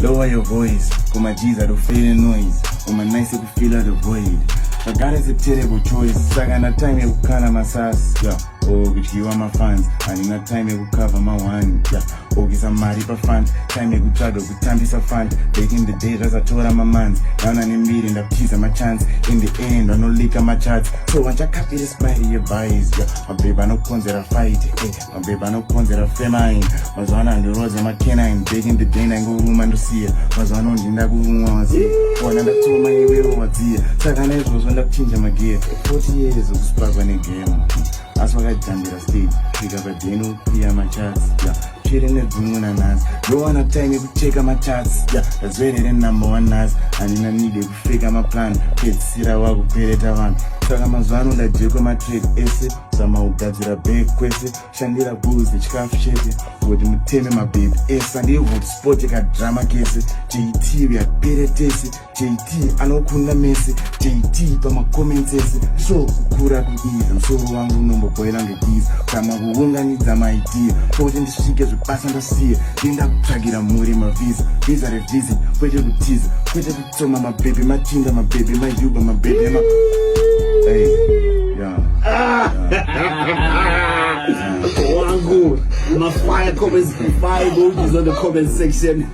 Lower your voice, my G's are feeling noise. My nice to feel the void. I got is a terrible choice. Sagana time you can my sass. Yeah. Oh, which you are my fans. And in that time you cover my one. Yeah. Oh, it's a maripa fan. Time you try to time is a fan. Taking the day as I told my mans. Down and in meeting the tease my chance. In the end, I no leak my chats. So once I copy this by your bias. Yeah. My baby no consider fight. Hey, my baby no consider feminine. Was one and the rose and my canine. Taking the day and go woman to see it. Was one on the Nabu was here. One and the two my way was here. Second was when I change my gear. 40 years of spark when it game. That's what I done with a stage. Pick up a dino, clear my charts. Yeah. Cheating the moon and us. Don't wanna tell me to check out my charts. Yeah. That's where they number one us. And in a need to figure my plan. Kids see that I will pay it around. Saka mazwano la jeko ma trade ese. Sama ugadzira big kwese. Shandira booze, chikafu chese. Wodi muteme my baby ese. Ndi wood sport ka drama kese. JT we are better tese. JT anokunda mese. JT pa ma comments ese. So kura kuiza. Msoro wangu nombo boila ngediza. Kama kuunganidza my idea. Poti ndishike zvipasa ndasiya. Linda kutsvagira muri mavisa. Visa revisit. Kwete kutiza. Kwete kutsoma my baby. Machinda my baby. My yuba my baby. Hey, yeah. One good. My fire comments, 5 emojis on the comment section.